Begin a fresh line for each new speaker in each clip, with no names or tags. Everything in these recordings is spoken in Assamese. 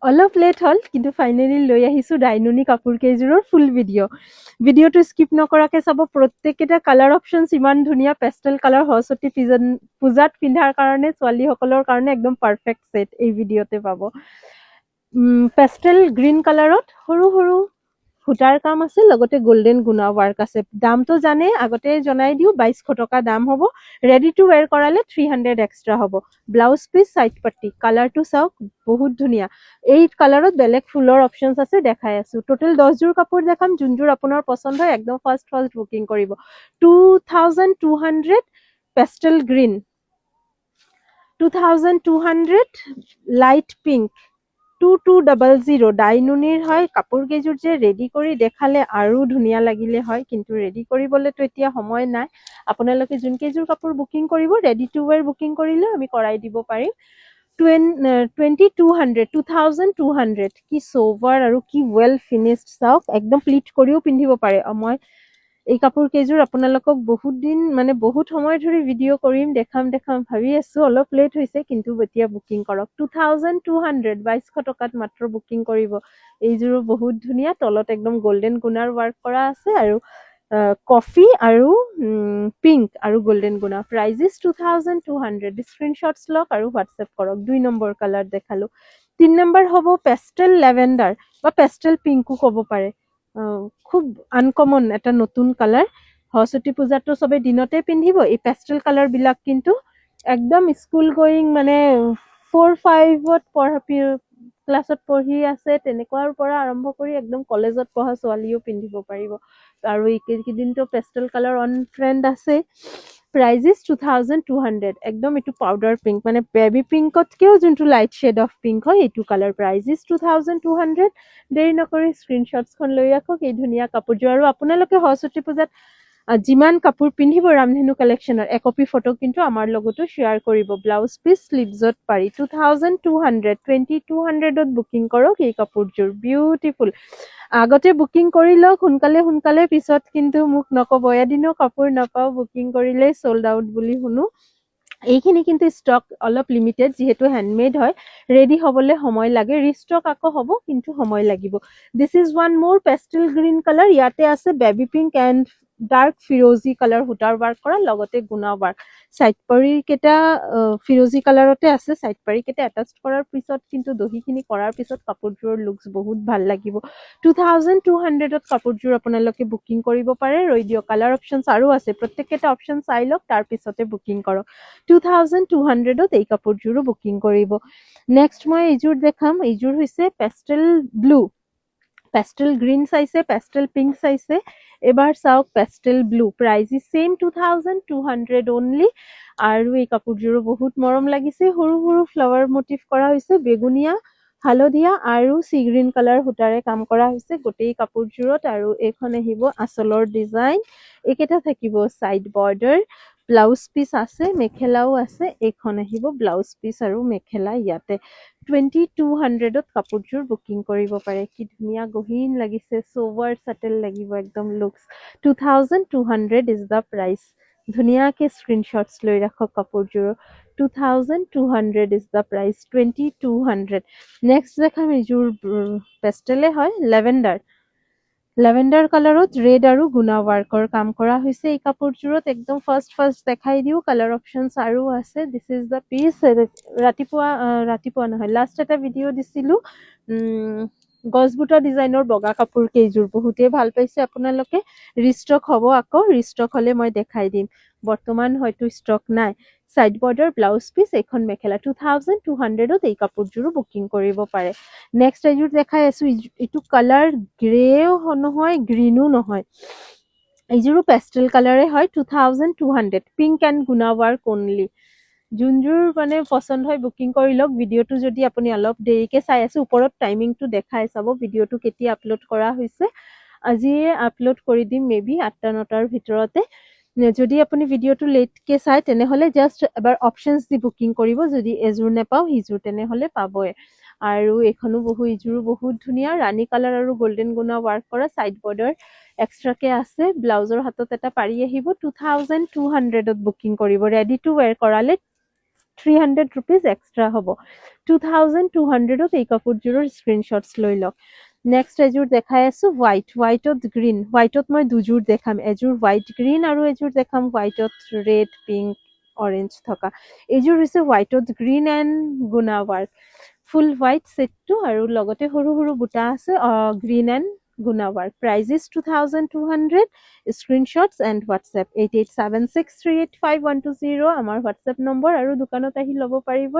অলপ লেট হ'ল কিন্তু ফাইনেলি লৈ আহিছোঁ ডাইনুনি কাপোৰ কেইযোৰৰ ফুল ভিডিঅ'টো স্কিপ নকৰাকৈ চাব। প্ৰত্যেককেইটা কালাৰ অপশ্যনছ ইমান ধুনীয়া, পেষ্টেল কালাৰ সৰস্বতী পূজাত পিন্ধাৰ কাৰণে ছোৱালীসকলৰ কাৰণে একদম পাৰফেক্ট ছেট এই ভিডিঅ'তে পাব। পেষ্টেল গ্ৰীণ কালাৰত সৰু সৰু সূতাৰ কাম আছে, লগতে গোল্ডেন গুণা ৱাৰ্ক আছে। দামটো জানে আগতে জনাই দিওঁ, 2200 টকা দাম হ'ব। ৰেডি টু ৱেৰ কৰালে 300 এক্সট্ৰা হ'ব। ব্লাউজ পিচ চাইড পাট্টি, কালাৰটো চাওক বহুত ধুনীয়া। এই কালাৰত বেলেগ ফুলৰ অপশ্যনছ আছে, দেখাই আছোঁ। টোটেল 10যোৰ কাপোৰ দেখাম, যোনযোৰ আপোনাৰ পচন্দ হয় একদম ফাৰ্ষ্ট বুকিং কৰিব। 2200 পেষ্টেল গ্ৰীণ, 2200 লাইট পিংক, 2200 ডাইনুনিৰ হয়। কাপোৰ কেইযোৰ যে ৰেডি কৰি দেখালে আৰু ধুনীয়া লাগিলে হয়, কিন্তু ৰেডি কৰিবলৈতো এতিয়া সময় নাই। আপোনালোকে যোন কেইযোৰ কাপোৰ বুকিং কৰিব, ৰেডি টু ৱেৰ বুকিং কৰিলেও আমি কৰাই দিব পাৰিম। 2200 কি সোভাৰ আৰু কি ৱেল ফিনিছড চাওক, একদম প্লিট কৰিও পিন্ধিব পাৰে। মই এই কাপোৰ কেইযোৰ আপোনালোকক বহুত দিন বহুত সময় ধৰি ভিডিঅ' কৰিম, দেখাম ভাবি আছোঁ। অলপ লেট হৈছে কিন্তু এতিয়া বুকিং কৰক। 2200 2200 টকাত মাত্ৰ বুকিং কৰিব। এইযোৰো বহুত ধুনীয়া, তলত একদম গল্ডেন গুণাৰ ৱাৰ্ক কৰা আছে আৰু কফি আৰু পিংক আৰু গল্ডেন গুণা। প্ৰাইজেছ 2200। স্ক্ৰীনশ্বটছ লওক আৰু হোৱাটছএপ কৰক। 2 নম্বৰ কালাৰ দেখালোঁ। 3 নম্বৰ হ'ব পেষ্টেল লেভেণ্ডাৰ বা পেষ্টেল পিংকো ক'ব পাৰে। খুব আনকমন এটা নতুন কালাৰ। সৰস্বতী পূজাতো চবে দিনতে পিন্ধিব। এই পেষ্টেল কালাৰবিলাক কিন্তু একদম স্কুল গোয়িং 4-5ত পঢ়া ক্লাছত পঢ়ি আছে তেনেকুৱাৰ পৰা আৰম্ভ কৰি একদম কলেজত পঢ়া ছোৱালীও পিন্ধিব পাৰিব। আৰু এইকেইদিনতো পেষ্টেল কালাৰ অন ট্ৰেণ্ড আছে। প্ৰাইজেছ 2200। একদম এইটো পাউডাৰ পিংক, বেবী পিংকতকেও যোনটো লাইট শ্বেড অফ পিংক হয় এইটো কালাৰ। প্ৰাইজেছ 2200। দেৰি নকৰি স্ক্ৰীনশ্বটছখন লৈ ৰাখক এই ধুনীয়া কাপোৰযোৰ। আৰু আপোনালোকে সৰস্বতী পূজাত যিমান কাপোৰ পিন্ধিব ৰামধেনু কালেকশ্যনৰ একপি ফটো কিন্তু আমাৰ লগতো শ্বেয়াৰ কৰিব। ব্লাউজ পিচ স্লিভছত পাৰি। 2200। 2200ত বুকিং কৰক এই কাপোৰযোৰ। বিউটিফুল। আগতে বুকিং কৰি লওক সোনকালে, পিছত কিন্তু মোক নক'ব এদিনো কাপোৰ নাপাওঁ, বুকিং কৰিলেই চ'ল্ড আউট বুলি শুনো। এইখিনি কিন্তু ষ্টক অলপ লিমিটেড, যিহেতু হেণ্ডমেড হয়, ৰেডি হ'বলৈ সময় লাগে। ৰিষ্টক আকৌ হ'ব কিন্তু সময় লাগিব। দিছ ইজ ওৱান মোৰ পেষ্টেল গ্ৰীণ কালাৰ। ইয়াতে আছে বেবী পিংক এণ্ড ডাৰ্ক ফিৰ'জি কালাৰ সূতাৰ ৱাৰ্ক কৰা, লগতে গুণা ৱাৰ্ক। চাইড পাৰিকেইটা ফিৰ'জি কালাৰতে আছে। চাইড পাৰিকেইটা এটাচ কৰাৰ পিছত কিন্তু দহিখিনি কৰাৰ পিছত কাপোৰযোৰৰ লুকছ বহুত ভাল লাগিব। 2200ত কাপোৰযোৰ আপোনালোকে বুকিং কৰিব পাৰে। ৰৈ দিয়ক, কালাৰ অপশ্যনছ আৰু আছে। প্ৰত্যেককেইটা অপশ্যন চাই লওক, তাৰপিছতে বুকিং কৰক। 2200ত এই কাপোৰযোৰো বুকিং কৰিব। নেক্সট মই এইযোৰ দেখাম। এইযোৰ হৈছে পেষ্টেল ব্লু। পেষ্টেল গ্ৰীণ চাইছে, পেষ্টেল পিংক চাইছে, এবাৰ চাওক pastel blue. Price is same 2200 only. আৰু এই কাপোৰযোৰো বহুত মৰম লাগিছে। সৰু সৰু ফ্লাৱাৰ মটিভ কৰা হৈছে, বেগুনীয়া, হালধীয়া আৰু চি গ্ৰীণ কালাৰ সূতাৰে কাম কৰা হৈছে গোটেই কাপোৰযোৰত। আৰু এইখন আহিব আঁচলৰ ডিজাইন। এইকেইটা থাকিব চাইড বৰ্ডাৰ। ব্লাউজ পিচ আছে, মেখেলাও আছে। এইখন আহিব ব্লাউজ পিচ আৰু মেখেলা ইয়াতে। 2200ত কাপোৰযোৰ বুকিং কৰিব পাৰে। কি ধুনীয়া গহীন লাগিছে, সোভাৰ চাটেল লাগিব একদম লুকছ। 2200 is the price. ধুনীয়াকৈ স্ক্ৰীনশ্বটছ লৈ ৰাখক কাপোৰযোৰৰ। 2200 ইজ দ্য প্ৰাইচ। 2200। নেক্সট দেখাম এইযোৰ পেষ্টেলে হয়, লেভেণ্ডাৰ কালাৰত ৰেড আৰু গুণা ৱাৰ্কৰ কাম কৰা হৈছে এই কাপোৰযোৰত। একদম ফাৰ্ষ্ট দেখাই দিওঁ, কালাৰ অপশ্যনছ আৰু আছে। This is the piece. ৰাতিপুৱা নহয়, লাষ্ট এটা ভিডিঅ' দিছিলোঁ গছবুটা ডিজাইনৰ বগা কাপোৰ কেইযোৰ। বহুতেই ভাল পাইছে আপোনালোকে। ৰিষ্টক হ'ব, আকৌ ৰিষ্টক হ'লে মই দেখাই দিম। বৰ্তমান হয়তো ষ্টক নাই। চাইড বৰ্ডাৰ, ব্লাউজ পিচ, এইখন মেখেলা। 2200ত এই কাপোৰযোৰো বুকিং কৰিব পাৰে। নেক্সট এইযোৰ দেখাই আছোঁ। এইটো কালাৰ গ্ৰেও নহয়, গ্ৰীণো নহয়। এইযোৰো পেষ্টেল কালাৰে হয়। 2200। পিংক এণ্ড গুণা ৱাৰ্ক অনলি। যোনযোৰ পচন্দ হয় বুকিং কৰি লওক। ভিডিঅ'টো যদি আপুনি অলপ দেৰিকৈ চাই আছে, ওপৰত টাইমিংটো দেখাই চাব ভিডিঅ'টো কেতিয়া আপলোড কৰা হৈছে। আজিয়ে আপলোড কৰি দিম, মেবি 8-9টাৰ ভিতৰতে। যদি আপুনি ভিডিঅ'টো লেটকৈ চাই তেনেহ'লে জাষ্ট এবাৰ অপশ্যনছ দি বুকিং কৰিব। যদি এযোৰ নেপাওঁ সিযোৰ তেনেহ'লে পাবই। আৰু এইযোৰো বহুত ধুনীয়া, ৰাণী কালাৰ আৰু গল্ডেন গুণা ৱাৰ্ক কৰা। চাইড বৰ্ডাৰ এক্সট্ৰাকৈ আছে। ব্লাউজৰ হাতত এটা পাৰি আহিব। 2200ত বুকিং কৰিব। ৰেডি টু ৱেৰ কৰালে 300 rupees extra হ'ব 2200ত এই কাপোৰযোৰৰ স্ক্ৰীনশ্বটছ লৈ লওক নেক্সট এযোৰ দেখাই আছো হোৱাইটত গ্ৰীণ হোৱাইটত মই দুযোৰ দেখাম এযোৰ হোৱাইট গ্ৰীণ আৰু এযোৰ দেখাম হোৱাইটত ৰেড পিংক অৰেঞ্জ থকা এইযোৰ হৈছে হোৱাইটত গ্ৰীণ এণ্ড গুণা ৱাৰ্ক ফুল হোৱাইট ছেটটো আৰু লগতে সৰু সৰু বুটা আছে গ্ৰীণ এণ্ড গুণা work price is 2200 screenshots and WhatsApp 8876385120 আমাৰ হোৱাটছএপ নম্বৰ আৰু দোকানত আহি ল'ব পাৰিব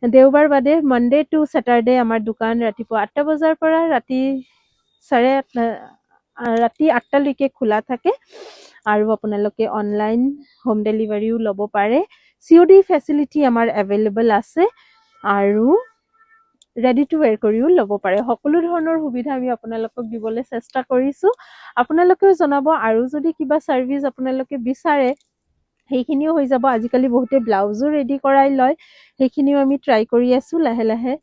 দেওবাৰ বাদে মানডে টু ছেটাৰডে আমাৰ দোকান ৰাতিপুৱা 8টা বজাৰ পৰা ৰাতি 8টালৈকে খোলা থাকে আৰু আপোনালোকে অনলাইন হোম ডেলিভাৰীও ল'ব পাৰে COD ফেচিলিটি আমাৰ এভেইলেবল আছে আৰু ৰেডি টু ৱেৰ কৰিও ল'ব পাৰে সকলো ধৰণৰ সুবিধা আমি আপোনালোকক দিবলৈ চেষ্টা কৰিছো আপোনালোকেও জনাব আৰু যদি কিবা সাৰ্ভিস আপোনালোকে বিচাৰে সেইখিনিও হৈ যাব আজিকালি বহুতে ব্লাউজো ৰেডি কৰাই লয় সেইখিনিও আমি ট্ৰাই কৰি আছো লাহে লাহে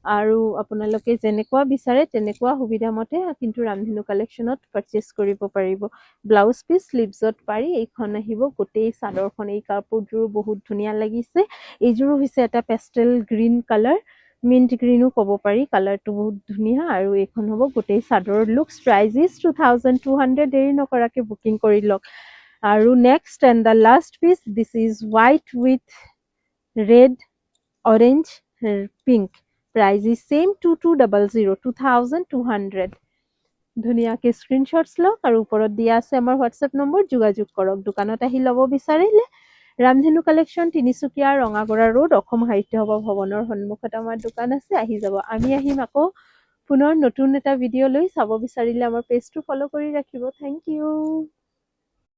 আৰু আপোনালোকে যেনেকুৱা বিচাৰে তেনেকুৱা সুবিধা মতে কিন্তু ৰামধেনু কালেকশ্যনত পাৰচেজ কৰিব পাৰিব ব্লাউজ পিস স্লিভছত পাৰি এইখন আহিব গোটেই চাদৰখন এই কাপোৰযোৰ বহুত ধুনীয়া লাগিছে এইযোৰো হৈছে এটা পেষ্টেল গ্ৰীণ কালাৰ মিন্ট গ্ৰীনো ক'ব পাৰি কালাৰটো বহুত ধুনীয়া আৰু এইখন হ'ব গোটেই চাদৰৰ লুকছ প্ৰাইজ ইজ 2200 দেৰি নকৰাকে বুকিং কৰি লওক আৰু next and the last piece this is white with red orange pink price is same 2200 ধুনীয়াকে স্ক্ৰীনশ্বটছ লওক আৰু ওপৰত দিয়া আছে আমাৰ হোৱাটছএপ নম্বৰ যোগাযোগ কৰক দোকানত আহি ল'ব বিচাৰিলে ৰামধেনু কালেকশ্যন তিনিচুকীয়া ৰঙাগড়া ৰোড অসম সাহিত্য সভা ভৱনৰ সন্মুখত আমাৰ দোকান আছে আহি যাব আমি আহিম আকৌ পুনৰ নতুন এটা ভিডিঅ' লৈ চাব বিচাৰিলে আমাৰ পেজটো ফলো কৰি ৰাখিব থেংক ইউ